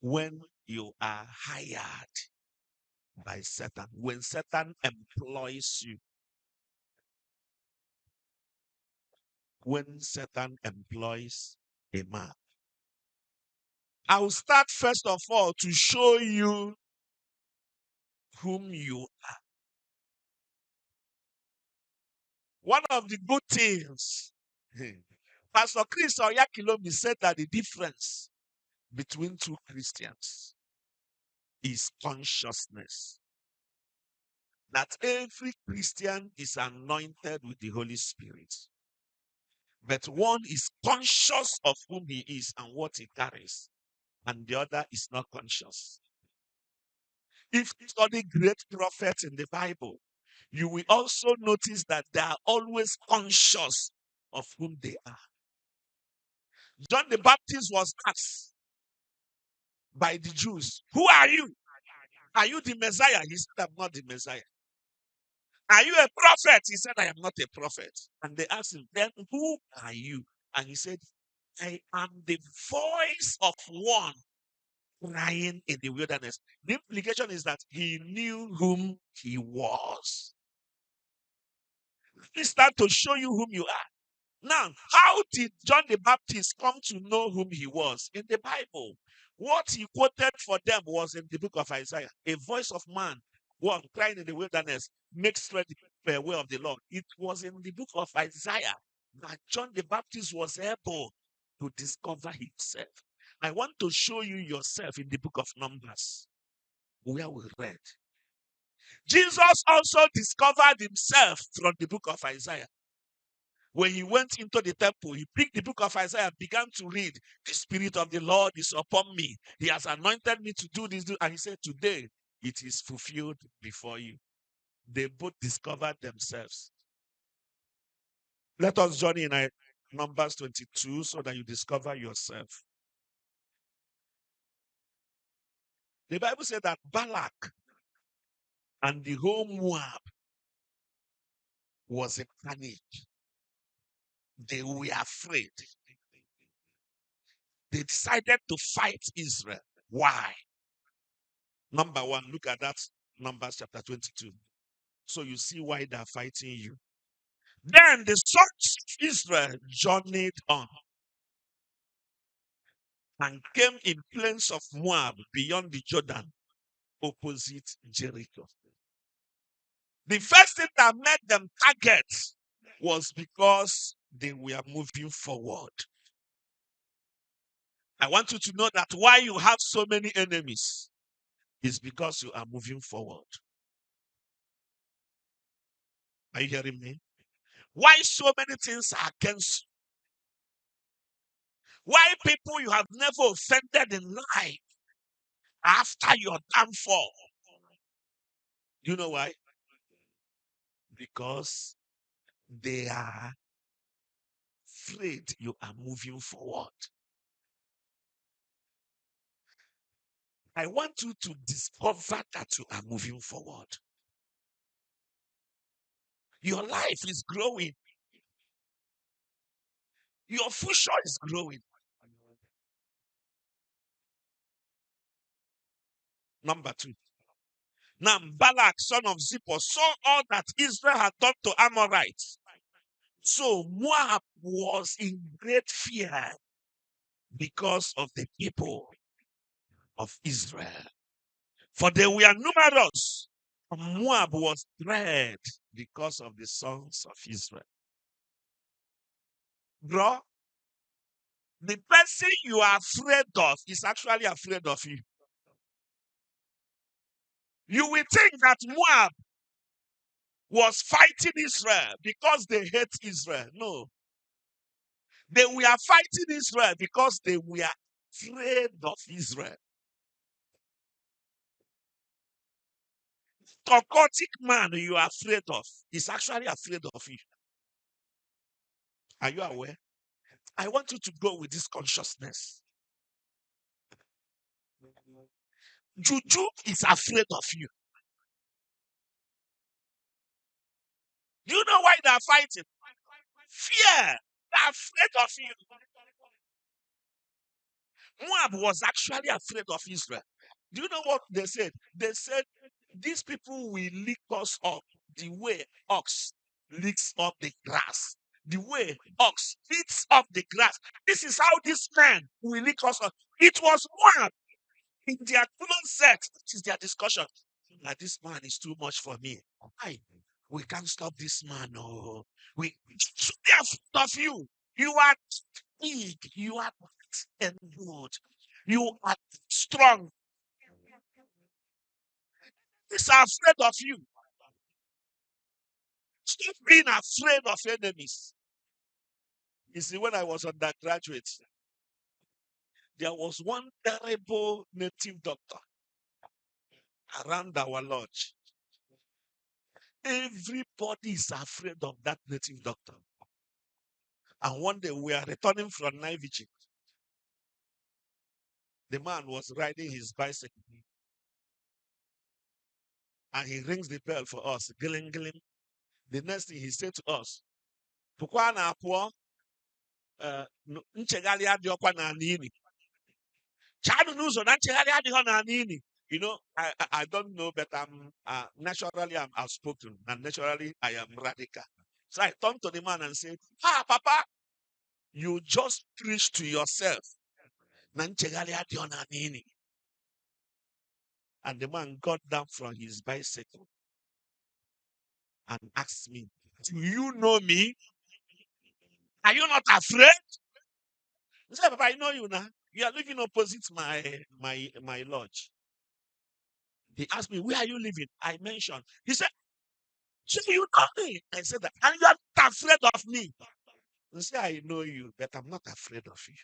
when you are hired by Satan, when Satan employs you, when Satan employs a man. I'll start first of all to show you whom you are. One of the good things, Pastor Chris Oyakilomi said that the difference between two Christians is consciousness. That every Christian is anointed with the Holy Spirit. But one is conscious of whom he is and what he carries, and the other is not conscious. If you study great prophets in the Bible, you will also notice that they are always conscious of whom they are. John the Baptist was asked by the Jews, "Who are you? Are you the Messiah?" He said, "I'm not the Messiah." "Are you a prophet?" He said, "I am not a prophet." And they asked him, "Then who are you?" And he said, "I am the voice of one crying in the wilderness." The implication is that he knew whom he was. Let me start to show you whom you are. Now, how did John the Baptist come to know whom he was? In the Bible. What he quoted for them was in the book of Isaiah. A voice of man, one crying in the wilderness, make straight the way of the Lord. It was in the book of Isaiah that John the Baptist was able to discover himself. I want to show you yourself in the book of Numbers, where we read. Jesus also discovered himself from the book of Isaiah. When he went into the temple, he picked the book of Isaiah, began to read. The Spirit of the Lord is upon me. He has anointed me to do this. And he said, today it is fulfilled before you. They both discovered themselves. Let us join in Numbers 22 so that you discover yourself. The Bible said that Balak and the whole Moab was in panic. They were afraid. They decided to fight Israel. Why? Number one, look at that, Numbers chapter 22. So you see why they're fighting you. Then the sons of Israel journeyed on and came in plains of Moab beyond the Jordan, opposite Jericho. The first thing that made them target was because they were moving forward. I want you to know that why you have so many enemies is because you are moving forward. Are you hearing me? Why so many things are against you? Why people you have never offended in life after your downfall? You know why? Because they are afraid you are moving forward. I want you to discover that you are moving forward. Your life is growing. Your future is growing. Number two. Now, Balak, son of Zippor, saw all that Israel had done to Amorites. So Moab was in great fear because of the people of Israel. For they were numerous. Moab was dread because of the sons of Israel. Bro, the person you are afraid of is actually afraid of you. You will think that Moab was fighting Israel because they hate Israel. No. They were fighting Israel because they were afraid of Israel. Psychotic man you are afraid of is actually afraid of you. Are you aware? I want you to go with this consciousness. Juju is afraid of you. Do you know why they are fighting? Fear. They are afraid of you. Moab was actually afraid of Israel. Do you know what they said? They said, these people will lick us up the way ox licks up the grass. The way ox eats up the grass. This is how these men will lick us up. It was Moab in their closet. This is their discussion. Now, this man is too much for me. Why? We can't stop this man. No, we should be afraid of you. You are big. You are and good. You are strong. He's afraid of you. Stop being afraid of enemies. You see, when I was undergraduate, there was one terrible native doctor around our lodge. Everybody is afraid of that native doctor. And one day we are returning from night vigil. The man was riding his bicycle and he rings the bell for us. Gilling, gilling. The next thing he said to us, "Pukwa na apụọ, nchegharị adịọkwa n'ala ini. Chadu n'ụzọ na nchegharị adịghọ n'ala ini." You know, I don't know, but naturally I'm outspoken and naturally I am radical. So I turned to the man and said, Papa, you just preach to yourself. Na nchegharị adịghọ n'ala ini. And the man got down from his bicycle and asked me, "Do you know me? Are you not afraid?" I said, "Papa, I know you now. You are living opposite my lodge." He asked me, "Where are you living?" I mentioned. He said, "So you know me?" I said that. "And you are not afraid of me?" He said, "I know you, but I'm not afraid of you."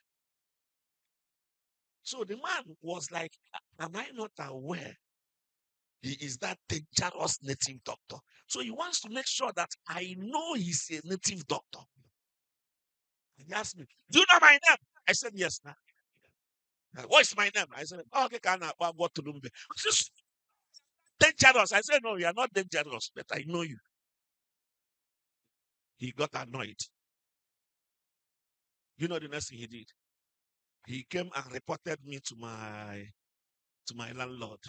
So the man was like, "Am I not aware he is that dangerous native doctor?" So he wants to make sure that I know he's a native doctor. He asked me, "Do you know my name?" I said, "Yes, now." "What is my name?" I said, "Oh, okay, can I go to Lumbe?" "This dangerous." I said, "No, you are not dangerous, but I know you." He got annoyed. You know the next thing he did? He came and reported me to my landlord.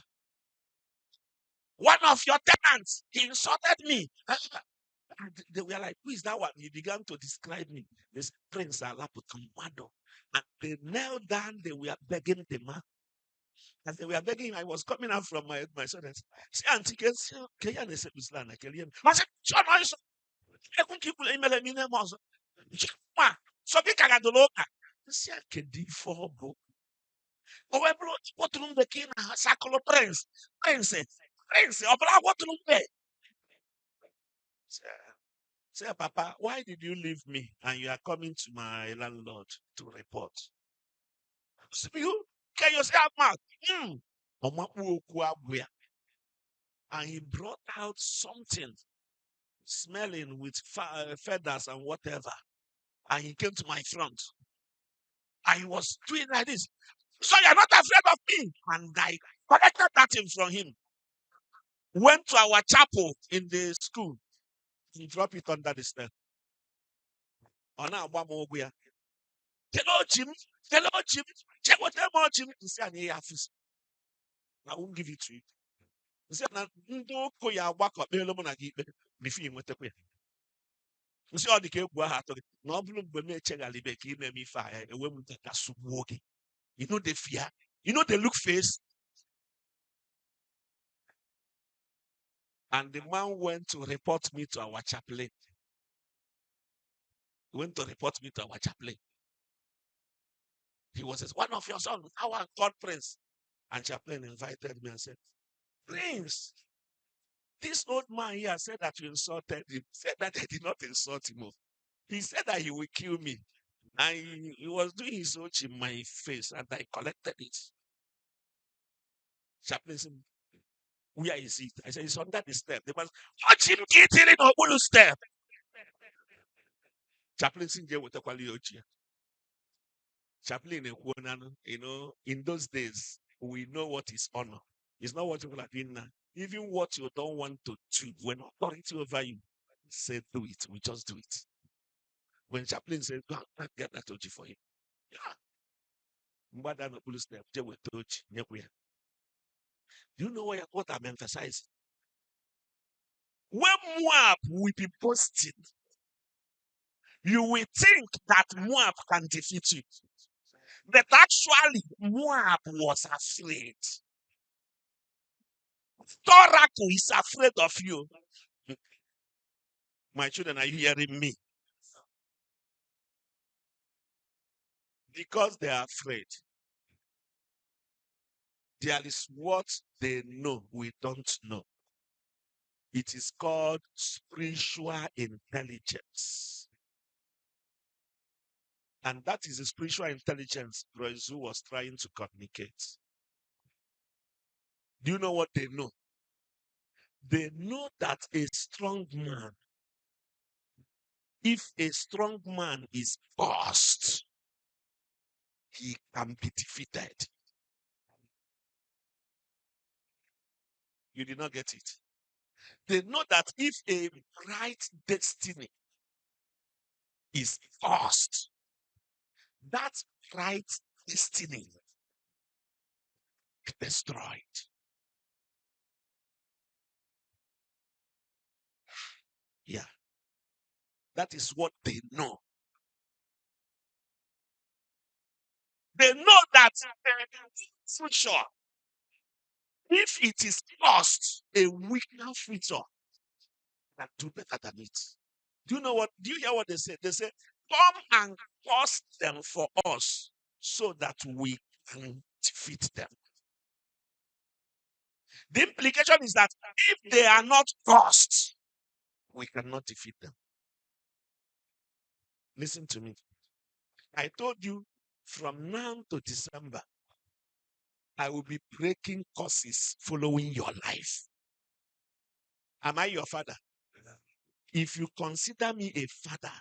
"One of your tenants, he insulted me." And they were like, "Who is that one?" He began to describe me. This Prince Alaputamado. And they knelt down, they were begging the man. As they were begging him, I was coming out from my students. "See, Auntie, can you say Islam? I said, "Sure, no, I couldn't keep email me name also. Chukwuma, so big I don't know. See, I can do for book. Oh, I brought what room the king, Sakolo Prince, Prince, what room there?" Say, "Papa, why did you leave me and you are coming to my landlord to report?" So you can you say mouth? And he brought out something smelling with feathers and whatever. And he came to my front. I was doing like this. "So you're not afraid of me?" And I collected that thing from him. Went to our chapel in the school. He dropped it under the step. "Hello, Jim. Hello, Jim. Check what Jim." He said, "I won't give it to you." He said, "Ndị ụkọ ya agbakọ kpeelu mụ na gị ikpe bifo inwetakwa ya." Nsị ọ dị ka egwu ahụ atọ gị na ọ bụrụ mgbe m echeghalibe ka ime m ife a enwe m nkata sugbuo gị. You know the fear. You know the look face. And the man went to report me to our chaplain. He went to report me to our chaplain. He was one of your sons, our God Prince. And chaplain invited me and said, "Prince, this old man here said that you insulted him." Said that I did not insult him. He said that he will kill me. And he was doing his own in my face, and I collected it. Chaplain said, "Where is it?" I said, "It's under the step." They must watch him getting in a blue step. Chaplain said, Chaplain, you know, in those days, we know what is honor. It's not what people are doing now. Even what you don't want to do, when authority over you say do it, we just do it. When chaplain says, "Go and get that OG for him." Yeah. Do you know what I'm emphasizing? When Moab will be boasting, you will think that Moab can defeat you. But actually, Moab was afraid. Toraku is afraid of you. My children, are you hearing me? Because they are afraid. There is what they know we don't know. It is called spiritual intelligence. And that is the spiritual intelligence Broizu was trying to communicate. Do you know what they know? They know that a strong man, if a strong man is forced, he can be defeated. You did not get it. They know that if a bright destiny is forced, that bright destiny is destroyed. Yeah. That is what they know. They know that future, if it is lost, a weaker future can do better than it. Do you know what? Do you hear what they say? They say, come and cost them for us so that we can defeat them. The implication is that if they are not cost, we cannot defeat them. Listen to me. I told you from now to December, I will be breaking curses following your life. Am I your father? If you consider me a father,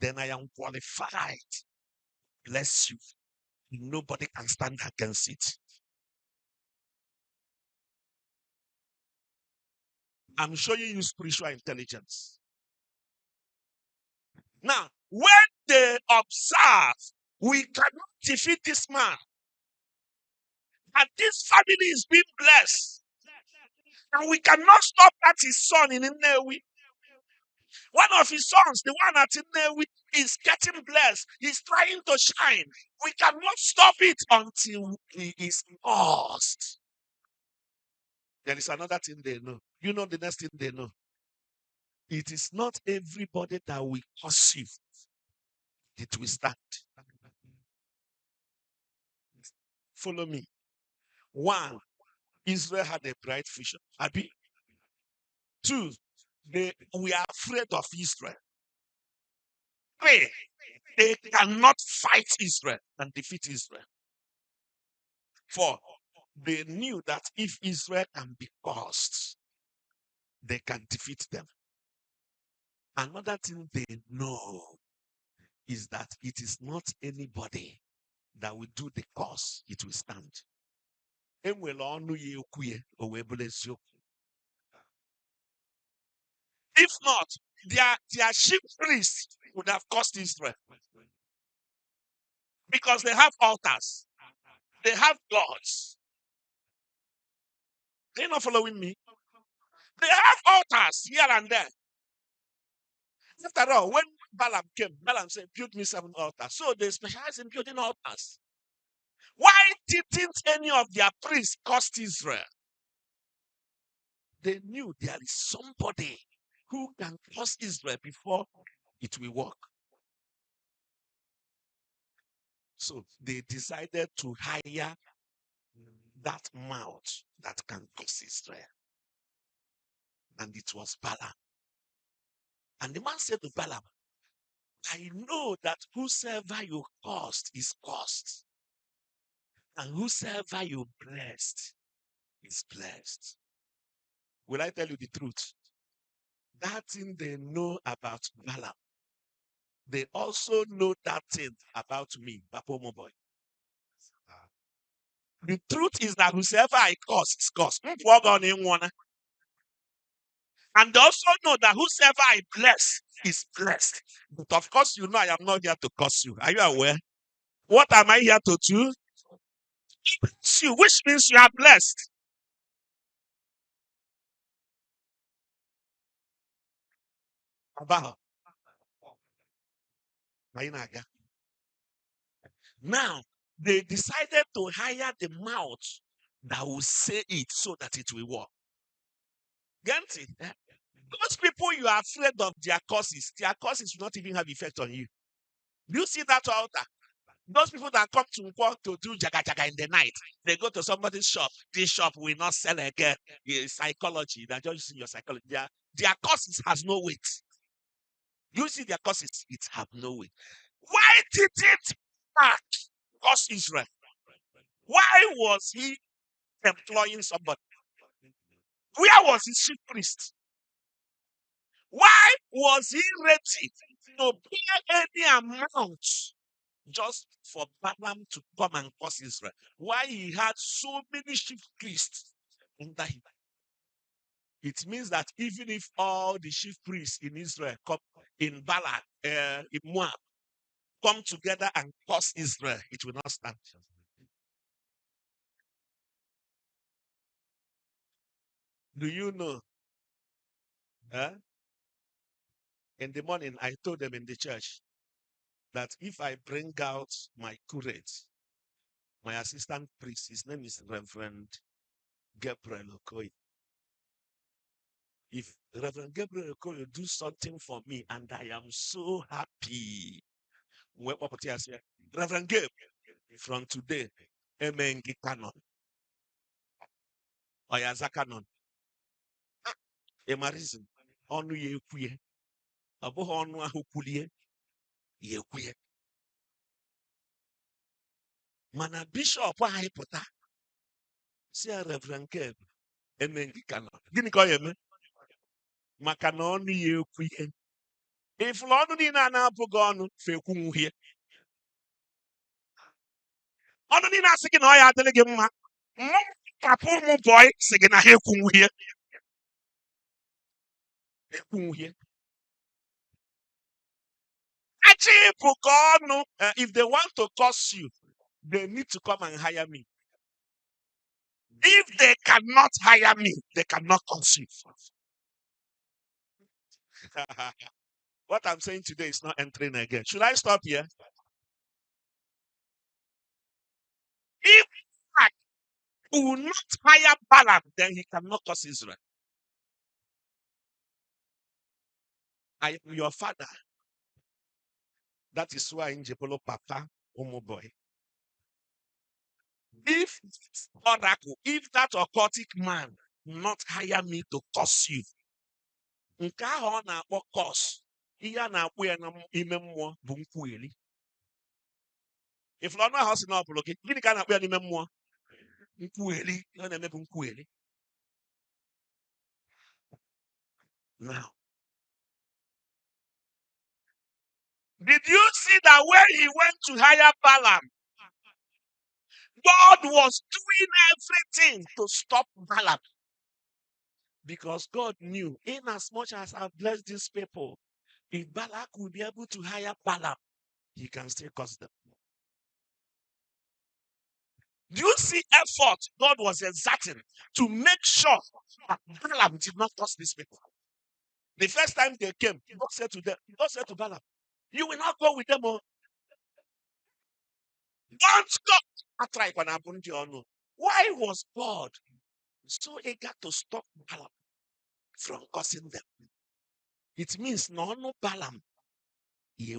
then I am qualified. Bless you. Nobody can stand against it. I'm showing you spiritual intelligence. Now, when they observe, we cannot defeat this man, and this family is being blessed, and we cannot stop that his son in Nnewi. One of his sons, the one at Nnewi, is getting blessed. He's trying to shine. We cannot stop it until he is lost. There is another thing they know. You know the next thing they know. It is not everybody that will curse you. It will stand. Follow me. One, Israel had a bright future. Abi. Two, we are afraid of Israel. Three, they cannot fight Israel and defeat Israel. Four, they knew that if Israel can be caused, they can defeat them. Another thing they know is that it is not anybody that will do the cause, it will stand. If not, their chief priests would have caused Israel. Because they have altars. They have gods. They're not following me. They have altars here and there. After all, when Balaam came, Balaam said, build me 7 altars. So they specialize in building altars. Why didn't any of their priests cost Israel? They knew there is somebody who can cost Israel before it will work. So they decided to hire that mouth that can curse Israel. And it was Balaam. And the man said to Balaam, I know that whosoever you cursed is cursed. And whosoever you blessed is blessed. Will I tell you the truth? That thing they know about Balaam, they also know that thing about me, Bapomo boy. The truth is that whosoever I curse is cursed. And they also know that whosoever I bless is blessed. But of course, you know I am not here to curse you. Are you aware? What am I here to do? you, which means you are blessed. About now, they decided to hire the mouth that will say it so that it will work. Get it? Those people you are afraid of their curses will not even have effect on you. Do you see that altar? Those people that come to work to do jaga jaga in the night, they go to somebody's shop. This shop will not sell again. It's psychology. They're just using your psychology. Their curses has no weight. You see their curses, it have no weight. Why did it not curse Israel? Why was he employing somebody? Where was his chief priest? Why was he ready to pay any amount just for Balaam to come and curse Israel? Why he had so many chief priests under him? It means that even if all the chief priests in Israel come in Balak, in Moab, come together and curse Israel, it will not stand. Do you know? In the morning, I told them in the church that if I bring out my curate, my assistant priest, his name is Reverend Gabriel Okoye. If Reverend Gabriel Okoye do something for me and I am so happy, Reverend Gabe, from today, Amen, Canon, Oyazakanon, Emarism, Onu Yekuye, Abo Onu Ahukulie, Yekuye. Mana Bishop Ahipota, say Reverend Gabe, Amen, Canon. Gini ko yeme? Maka na ọnụ ya ekwu ihe. Ifụlụ ọnụ niile a na-abụghị ọnụ fekwu uhie. Ọnụ niile asị gị na ọ ya adịrị gị mma. Mmụ kapụ ụmụ bọị sị gị na ha ekwu uhie. Ekwu uhie. Achị ịbụghị ọnụ, if they want to curse you, they need to come and hire me. If they cannot hire me, they cannot curse you. What I'm saying today is not entering again. Should I stop here? If I will not hire Balaam, then he cannot curse Israel. I am your father. That is why in Jepolo Papa, Omo boy. If oracle, if that occultic man not hire me to curse you, nke ahụ ọ na-akpọ curse, ihe a na-akpọ ya n'ime mmụọ bụ nkwugheri. Ifụlụ ọnụ ahụ si na ọ bụrụ gị, gịnị ka a na-akpọ ya n'ime mmụọ? Nkwugheri, ọ na-eme bụ nkwugheri. Now, did you see that when he went to hire Balaam, God was doing everything to stop Balaam? Because God knew, in as much as I've blessed these people, if Balak will be able to hire Balaam, he can still curse them. Do you see effort God was exerting to make sure that Balaam did not curse these people? The first time they came, God said to Balaam, you will not go with them. Oh. Don't go. Why was God so eager to stop Balaam from cursing them? It means no Balaam. They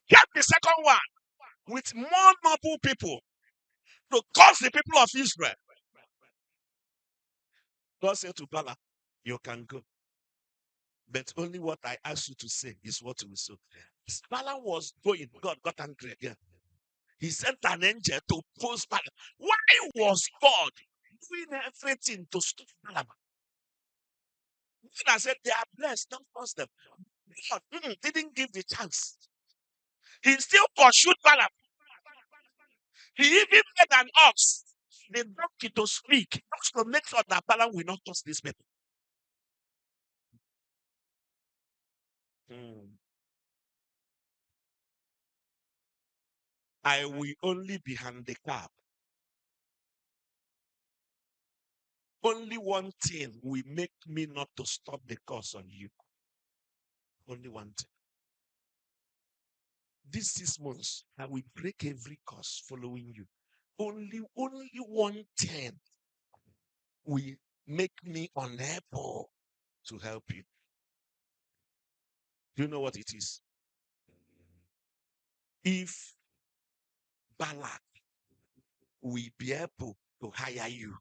kept the second one with more noble people to curse the people of Israel. God said to Balaam, you can go. But only what I ask you to say is what you will say. As Balaam was going, God got angry again. He sent an angel to oppose Balaam. Why was God doing everything to stop Balaam? I said, they are blessed, don't curse them. God didn't give the chance. He still pursued Balaam. He even made an ox, the donkey, to speak, just to make sure that Balaam will not curse these people. I will only be handicapped. Only one thing will make me not to stop the curse on you. Only one thing. These 6 months, I will break every curse following you. Only one thing will make me unable to help you. Do you know what it is? If Balak will be able to hire you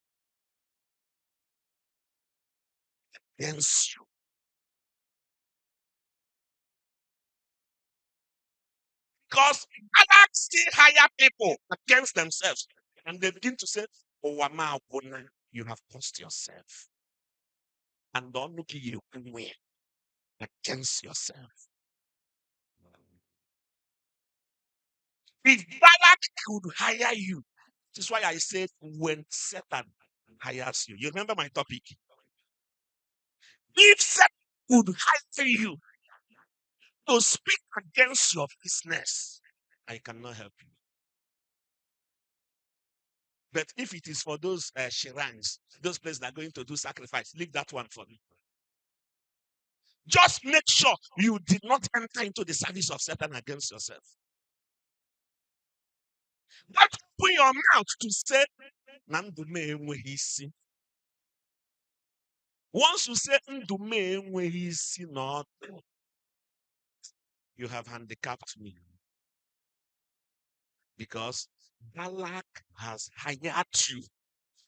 against you, because Balak still hire people against themselves, and they begin to say, "Oh, Wama Obona, you have cost yourself, and don't look at you against yourself." If Balak could hire you, this is why I said when Satan hires you. You remember my topic? If Satan could hire you to speak against your business, I cannot help you. But if it is for those shrines, those places that are going to do sacrifice, leave that one for me. Just make sure you did not enter into the service of Satan against yourself. Don't open your mouth to say, "Nandume enweghị isi." Once you say, "Ndume enweghị isi n'ọdụ," you have handicapped me. Because Balak has hired you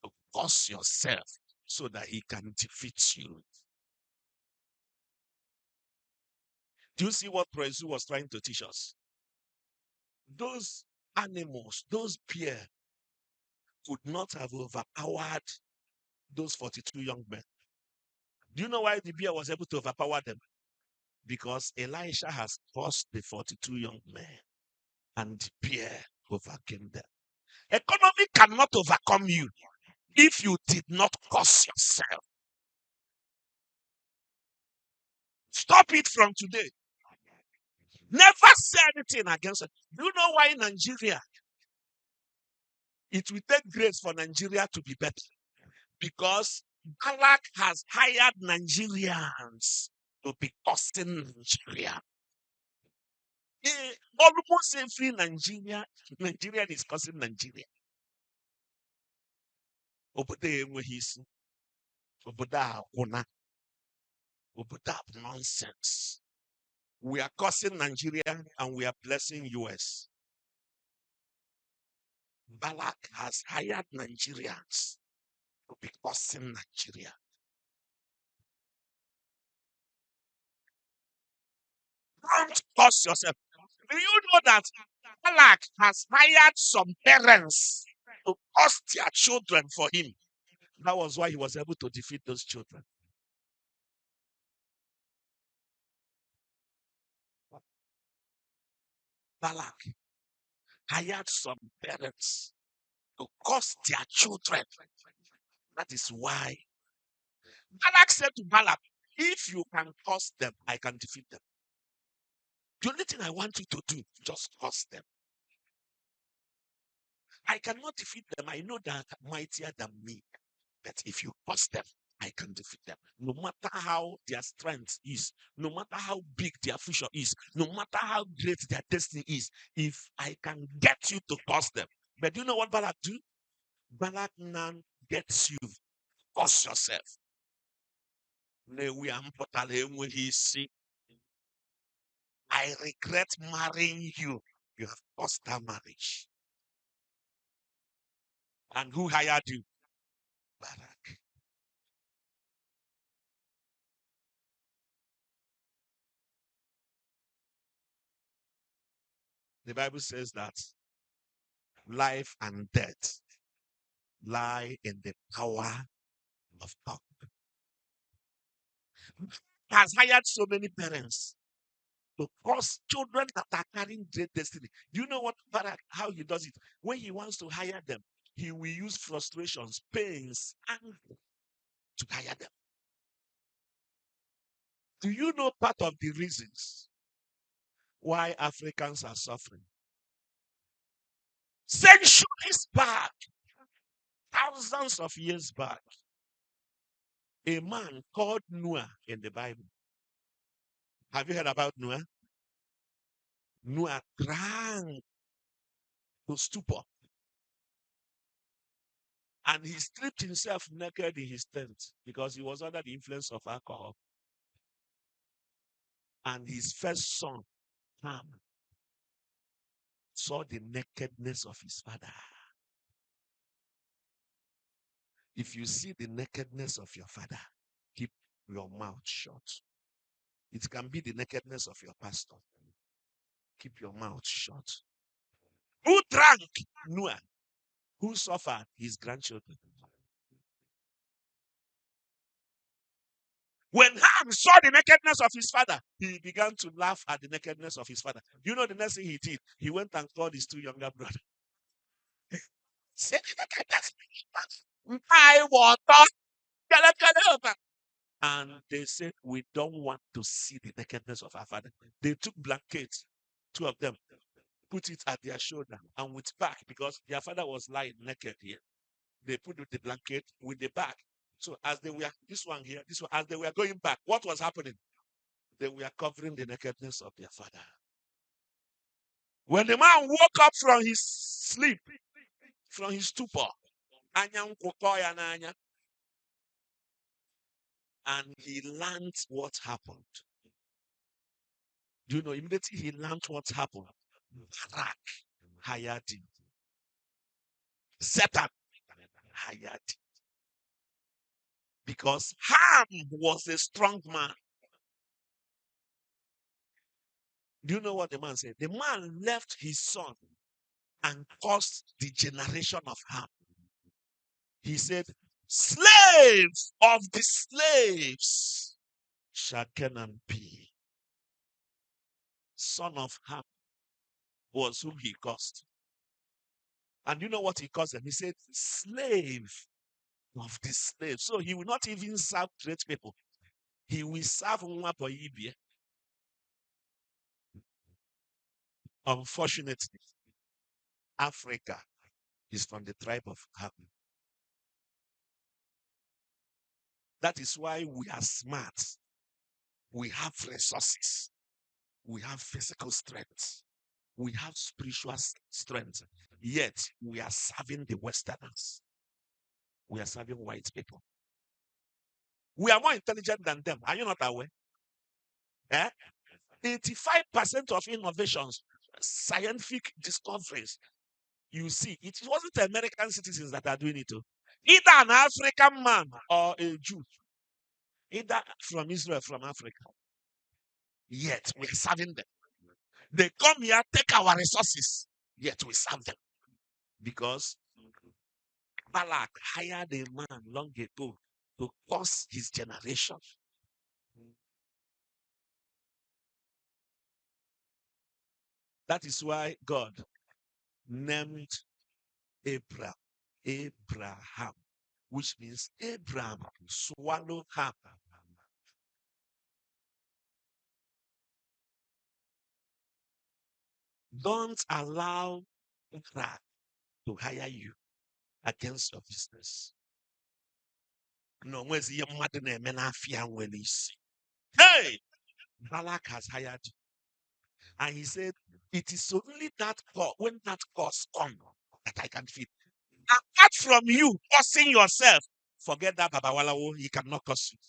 to curse yourself so that he can defeat you. Do you see what Prezu was trying to teach us? Those animals, those bear, could not have overpowered those 42 young men. Do you know why the bear was able to overpower them? Because Elisha has cursed the 42 young men, and the bear overcame them. Economy cannot overcome you if you did not curse yourself. Stop it from today. Never say anything against it. Do you know why Nigeria? It will take grace for Nigeria to be better. Because Balak has hired Nigerians to be cursing Nigeria. Almost every Nigerian is cursing Nigeria. Obodo enweghị isi. Obodo akwụna. Obodo nonsense. We are cursing Nigeria and we are blessing US. Balak has hired Nigerians to be cursing Nigeria. Don't curse yourself. Do you know that Balak has hired some parents to curse their children for him? That was why he was able to defeat those children. Balak hired some parents to curse their children. That is why Balak said to Balaam, "If you can curse them, I can defeat them. The only thing I want you to do, just curse them. I cannot defeat them. I know that mightier than me. But if you curse them, I can defeat them. No matter how their strength is, no matter how big their future is, no matter how great their destiny is, if I can get you to curse them." But do you know what Balak do? Balak now gets you. Curse yourself. I regret marrying you. You have lost that marriage. And who hired you? Barak. The Bible says that life and death lie in the power of God. Has hired so many parents to cause children that are carrying great destiny. Do you know what Barak, how he does it? When he wants to hire them, he will use frustrations, pains, anger to hire them. Do you know part of the reasons why Africans are suffering? Centuries back, thousands of years back, a man called Noah in the Bible. Have you heard about Noah? Noah drank to stupor and he stripped himself naked in his tent because he was under the influence of alcohol. And his first son, Ham, saw the nakedness of his father. If you see the nakedness of your father, keep your mouth shut. It can be the nakedness of your pastor. Keep your mouth shut. Who drank? Noah. Who suffered? His grandchildren. When Ham saw the nakedness of his father, he began to laugh at the nakedness of his father. You know the next thing he did? He went and called his two younger brothers. Say the nakedness. I want to. And they said, we don't want to see the nakedness of our father. They took blankets, two of them, put it at their shoulder and with back because their father was lying naked here. They put the blanket with the back. So as they were, this one here, this one, as they were going back, what was happening? They were covering the nakedness of their father. When the man woke up from his sleep, from his stupor, and he learned what happened. Do you know, immediately he learned what happened? Barak hired him. Satan hired him. Because Ham was a strong man. Do you know what the man said? The man left his son and caused the generation of Ham. He said, slaves of the slaves shall Canaan be. Son of Ham was whom he caused. And you know what he caused them? He said, slave of the slaves. So he will not even serve great people. He will serve BOYII. Unfortunately, Africa is from the tribe of Ham. That is why we are smart. We have resources. We have physical strength. We have spiritual strength. Yet, we are serving the Westerners. We are serving white people. We are more intelligent than them. Are you not aware? 85% of innovations, scientific discoveries, you see, it wasn't American citizens that are doing it. Either an African man or a Jew. Either from Israel, from Africa. Yet we're serving them. They come here, take our resources, yet we serve them. Because Balak hired a man long ago to curse his generation. That is why God named Abraham, which means Abraham swallow Ham. Don't allow Abraham to hire you against your business. No, where's your mother name? Hey, Balak has hired you. And he said, it is only that cause, when that cause comes, that I can feed. Apart from you cursing yourself, forget that Babawalawo, he cannot curse you.